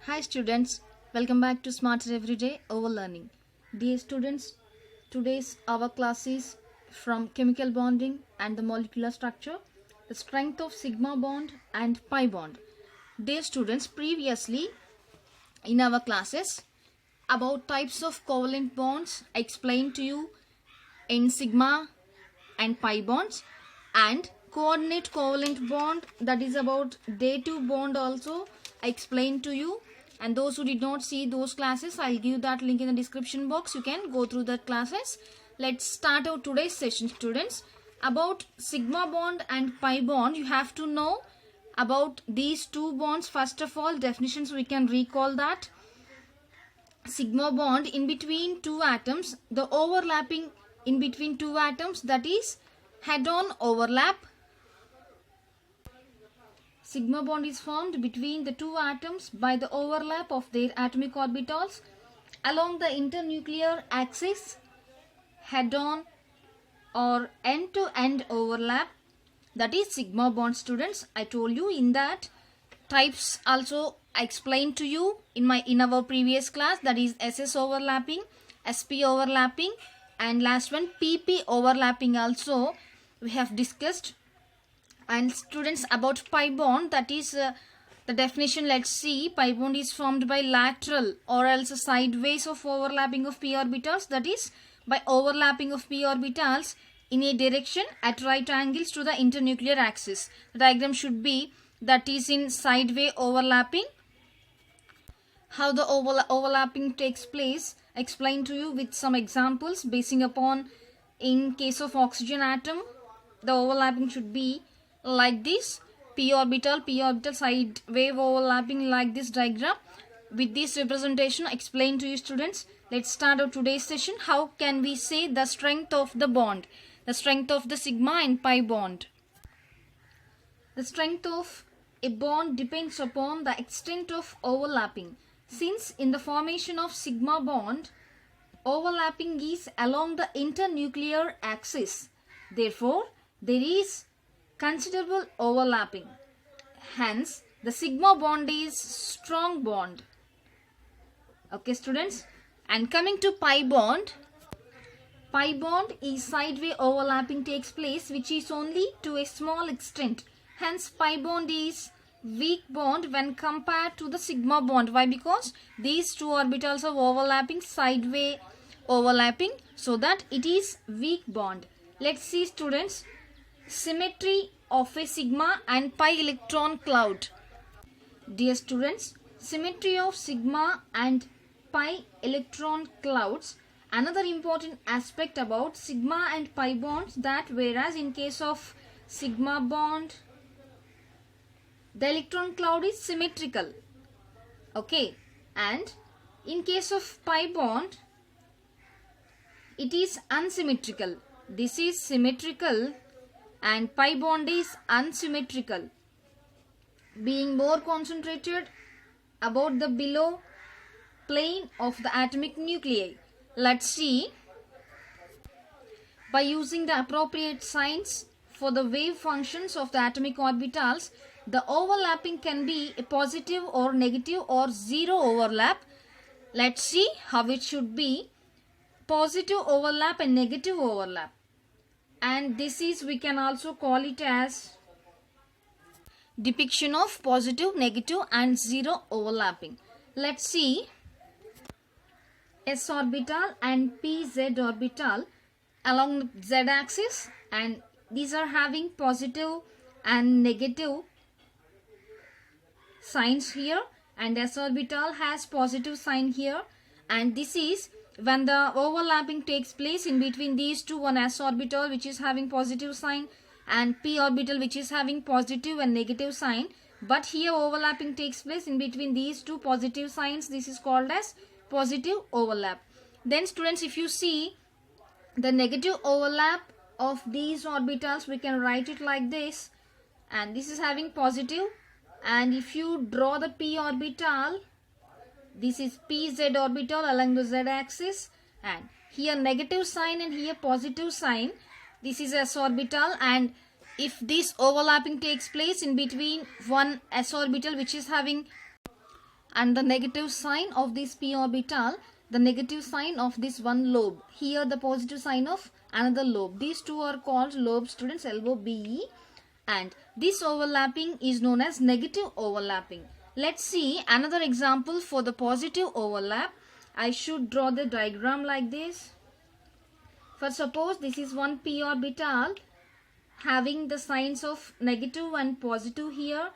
Hi students, welcome back to Smarter Everyday Over Learning. Dear students, today's our class is from chemical bonding and the molecular structure, the strength of sigma bond and pi bond. Dear students, previously in our classes about types of covalent bonds, I explained to you in sigma and pi bonds, and coordinate covalent bond, that is about day2 bond also I explained to you. And those who did not see those classes, I'll give that link in the description box. You can go through the classes. Let's start out today's session, students. About sigma bond and pi bond, you have to know about these two bonds. First of all, definitions we can recall that. Sigma bond, in between two atoms, the overlapping in between two atoms, that is head-on overlap. Sigma bond is formed between the two atoms by the overlap of their atomic orbitals along the internuclear axis, head-on or end-to-end overlap. That is sigma bond, students. I told you in that types also I explained to you in our previous class, that is SS overlapping, SP overlapping, and last one PP overlapping also we have discussed. And students, about pi bond, that is the definition. Let's see. Pi bond is formed by lateral or else sideways of overlapping of p orbitals, that is by overlapping of p orbitals in a direction at right angles to the internuclear axis. The diagram should be that is in sideway overlapping. How the overlapping takes place, I explained to you with some examples basing upon, in case of oxygen atom, the overlapping should be like this, p orbital side wave overlapping, like this diagram. With this representation explained to you, students. Let's start out today's session. How can we say the strength of the bond, the strength of the sigma and pi bond? The strength of a bond depends upon the extent of overlapping. Since in the formation of sigma bond, overlapping is along the internuclear axis, therefore there is considerable overlapping. Hence, the sigma bond is strong bond. Okay, students. And coming to pi bond is sideway overlapping takes place, which is only to a small extent. Hence, pi bond is weak bond when compared to the sigma bond. Why? Because these two orbitals are overlapping, sideway overlapping, so that it is weak bond. Let's see, students. Symmetry of a sigma and pi electron cloud. Dear students, symmetry of sigma and pi electron clouds. Another important aspect about sigma and pi bonds, that whereas in case of sigma bond, the electron cloud is symmetrical. Okay, and in case of pi bond, it is unsymmetrical. This is symmetrical and pi bond is unsymmetrical, being more concentrated about the below plane of the atomic nuclei. Let's see. By using the appropriate signs for the wave functions of the atomic orbitals, the overlapping can be a positive or negative or zero overlap. Let's see how it should be. Positive overlap and negative overlap. And this is, we can also call it as depiction of positive, negative and zero overlapping. Let's see. S orbital and pz orbital along the z axis, and these are having positive and negative signs here, and s orbital has positive sign here. And this is when the overlapping takes place in between these two, one s orbital which is having positive sign and p orbital which is having positive and negative sign. But here overlapping takes place in between these two positive signs. This is called as positive overlap. Then students, if you see the negative overlap of these orbitals, we can write it like this, and this is having positive. And if you draw the p orbital, this is pz orbital along the z axis, and here negative sign and here positive sign. This is s orbital, and if this overlapping takes place in between one s orbital which is having and the negative sign of this p orbital, the negative sign of this one lobe. Here the positive sign of another lobe. These two are called lobe, students, LOBE, and this overlapping is known as negative overlapping. Let's see another example for the positive overlap. I should draw the diagram like this. For suppose this is one p orbital having the signs of negative and positive here,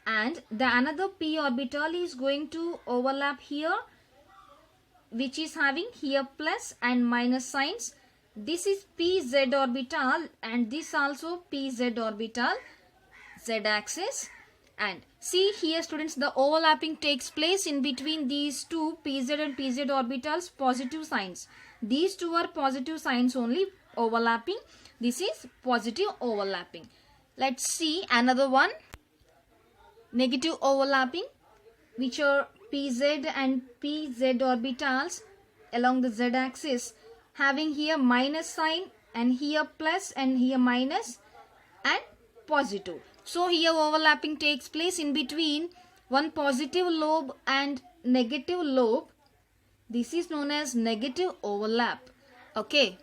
and the another p orbital is going to overlap here, which is having here plus and minus signs. This is pz orbital and this also pz orbital, z axis. And see here students, the overlapping takes place in between these two pz and pz orbitals, positive signs. These two are positive signs only overlapping. This is positive overlapping. Let's see another one, negative overlapping, which are pz and pz orbitals along the z axis, having here minus sign and here plus and here minus and positive. So here overlapping takes place in between one positive lobe and negative lobe. This is known as negative overlap. Okay.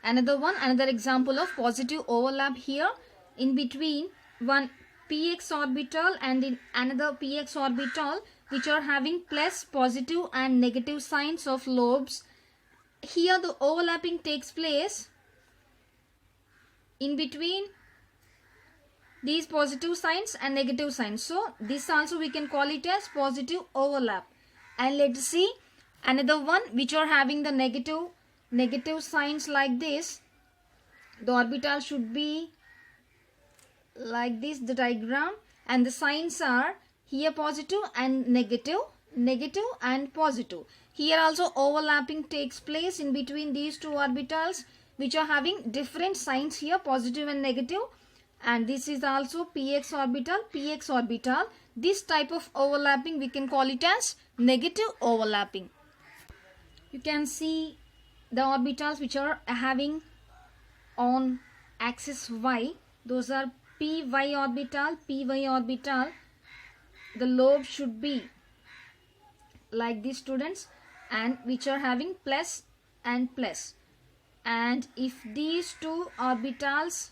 Another example of positive overlap here, in between one px orbital and in another px orbital, which are having plus, positive and negative signs of lobes. Here the overlapping takes place in between these positive signs and negative signs. So this also we can call it as positive overlap. And let's see another one which are having the negative signs like this. The orbital should be like this, the diagram, and the signs are here positive and negative, negative and positive. Here also overlapping takes place in between these two orbitals, which are having different signs here, positive and negative. And this is also px orbital. This type of overlapping we can call it as negative overlapping. You can see the orbitals which are having on axis y, those are py orbital. The lobe should be like these students, and which are having plus and plus. And if these two orbitals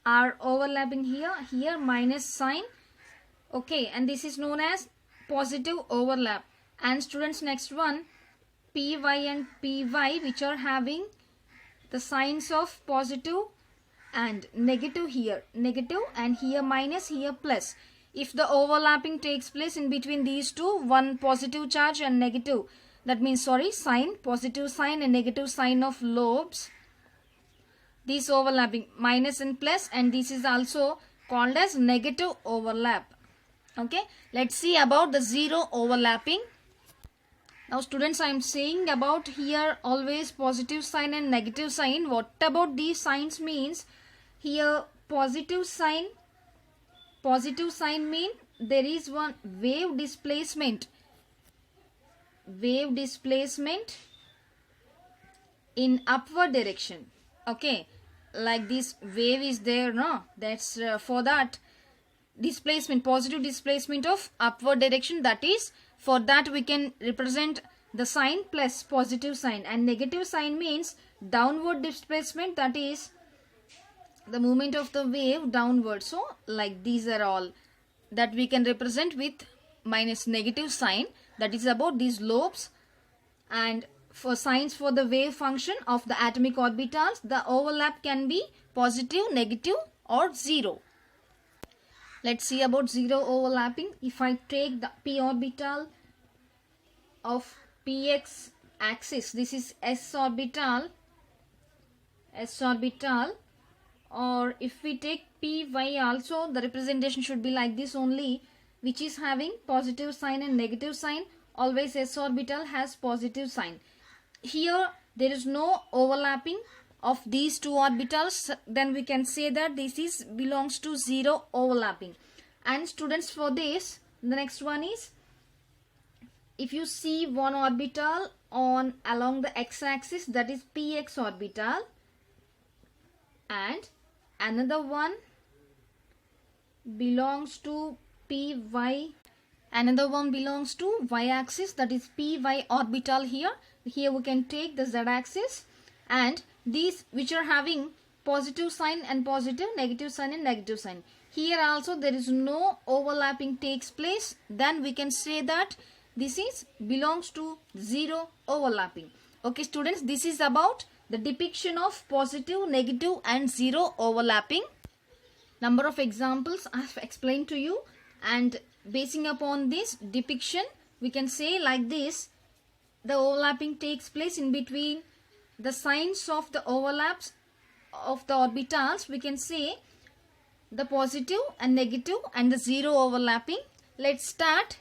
are overlapping here minus sign, okay, and this is known as positive overlap. And students, next one, py and py, which are having the signs of positive and negative here, negative, and here minus, here plus. If the overlapping takes place in between these two, one positive charge and negative, that means sign, positive sign and negative sign of lobes, this overlapping minus and plus, and this is also called as negative overlap. Okay, let's see about the zero overlapping. Now students, I am saying about here always positive sign and negative sign. What about these signs means? Here positive sign mean there is one wave displacement in upward direction. Okay, like this wave is there, no? That's for that displacement, positive displacement of upward direction, that is, for that we can represent the sign plus positive sign. And negative sign means downward displacement, that is the movement of the wave downward. So like these are all that we can represent with minus negative sign. That is about these lobes. And for signs for the wave function of the atomic orbitals, the overlap can be positive, negative or zero. Let's see about zero overlapping. If I take the p orbital of px axis, this is s orbital, or if we take py also, the representation should be like this only, which is having positive sign and negative sign. Always s orbital has positive sign. Here there is no overlapping of these two orbitals, then we can say that this is belongs to zero overlapping. And students, for this, the next one is, if you see one orbital on along the x-axis, that is px orbital, and another one belongs to py Another one belongs to y-axis, that is py orbital here. Here we can take the z-axis, and these which are having positive sign and positive, negative sign and negative sign. Here also there is no overlapping takes place. Then we can say that this is belongs to zero overlapping. Okay students, this is about the depiction of positive, negative and zero overlapping. Number of examples I have explained to you, and basing upon this depiction we can say like this: the overlapping takes place in between the signs of the overlaps of the orbitals. We can say the positive and negative and the zero overlapping. Let's start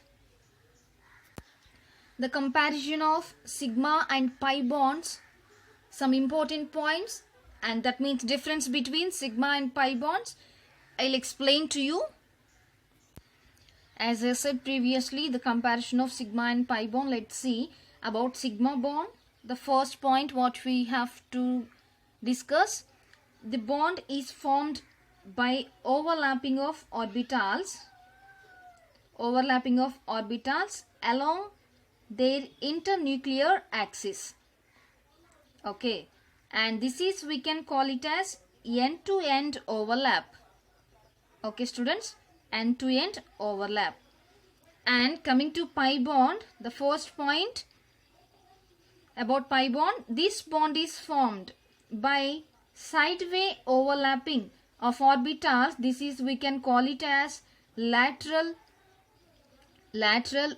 the comparison of sigma and pi bonds. Some important points, and that means difference between sigma and pi bonds, I'll explain to you. As I said previously, the comparison of sigma and pi bond. Let's see about sigma bond. The first point what we have to discuss: the bond is formed by overlapping of orbitals along their internuclear axis. Okay, and this is, we can call it as end-to-end overlap. Okay students, end-to-end overlap. And coming to pi bond, the first point about pi bond: this bond is formed by sideway overlapping of orbitals. This is, we can call it as lateral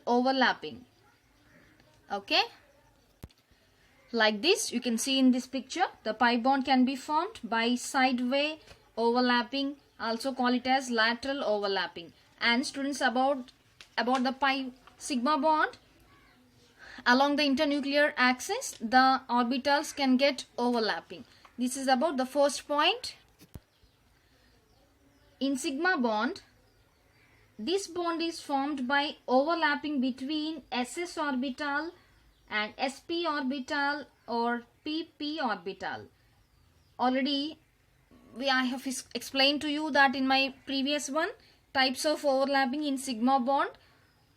overlapping. Okay, like this you can see in this picture, the pi bond can be formed by sideway overlapping, also call it as lateral overlapping. And students, about the sigma bond, along the internuclear axis the orbitals can get overlapping. This is about the first point. In sigma bond, this bond is formed by overlapping between ss orbital and sp orbital or pp orbital. Already I have explained to you that in my previous one, types of overlapping in sigma bond,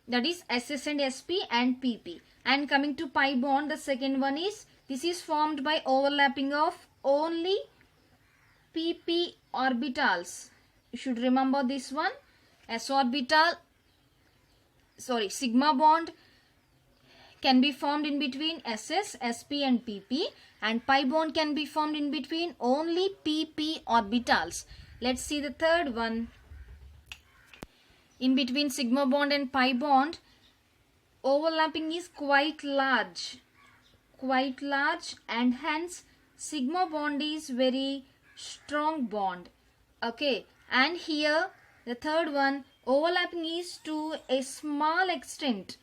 that is ss and sp and pp. And coming to pi bond, the second one is, this is formed by overlapping of only pp orbitals. You should remember this one. Sigma bond can be formed in between ss, sp and pp, and pi bond can be formed in between only pp orbitals. Let's see the third one. In between sigma bond and pi bond, overlapping is quite large, and hence sigma bond is very strong bond. Okay, and here the third one, overlapping is to a small extent,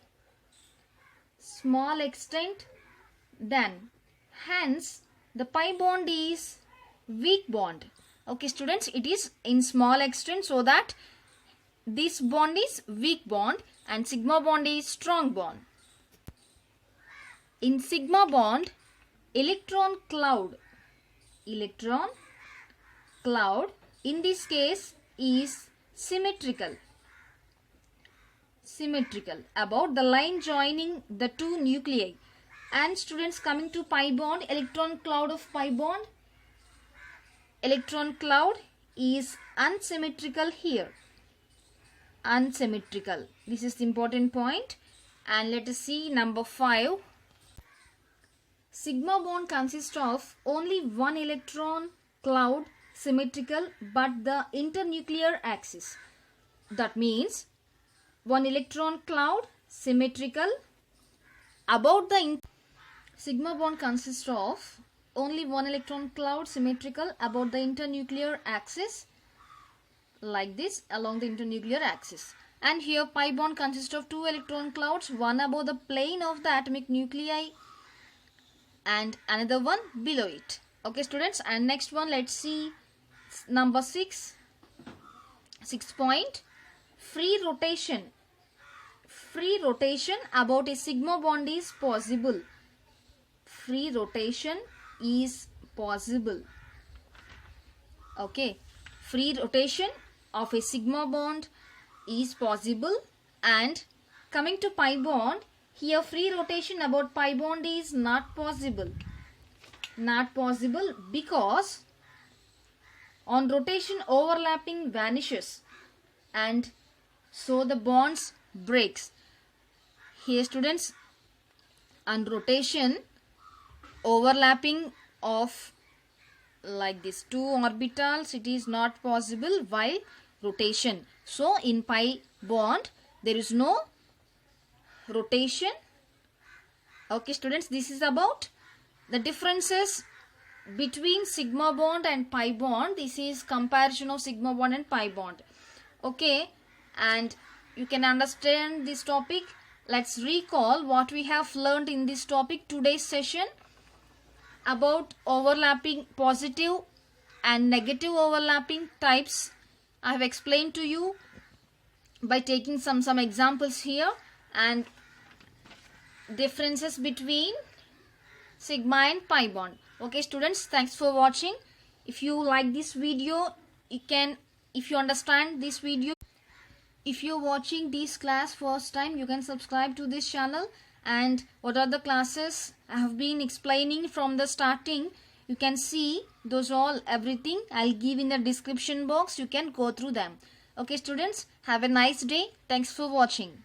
then hence the pi bond is weak bond. Okay students, it is in small extent, so that this bond is weak bond and sigma bond is strong bond. In sigma bond, electron cloud in this case is symmetrical about the line joining the two nuclei. And students, coming to pi bond, electron cloud of pi bond, electron cloud is unsymmetrical here. This is the important point. And let us see number 5. Sigma bond consists of only one electron cloud, symmetrical but the internuclear axis. That means one electron cloud symmetrical about the sigma bond consists of only one electron cloud symmetrical about the internuclear axis, like this, along the internuclear axis. And here pi bond consists of two electron clouds, one above the plane of the atomic nuclei and another one below it. Okay students, and next one, let's see number 6. 6 point, free rotation about a sigma bond is possible. Free rotation is possible. Okay, free rotation of a sigma bond is possible, and Coming to pi bond, here free rotation about pi bond is not possible. Not possible because on rotation overlapping vanishes and so the bonds breaks. Here students, on rotation overlapping of like this two orbitals, it is not possible while rotation. So in pi bond there is no rotation. Okay students, this is about the differences between sigma bond and pi bond. This is comparison of sigma bond and pi bond. Okay, and you can understand this topic. Let's recall what we have learned in this topic today's session about overlapping positive and negative overlapping types. I have explained to you by taking some examples here, and differences between sigma and pi bond. Okay students, thanks for watching. If you like this video, if you understand this video, if you're watching this class first time, you can subscribe to this channel, and what are the classes I have been explaining from the starting, you can see those all, everything I'll give in the description box. You can go through them. Okay students, have a nice day. Thanks for watching.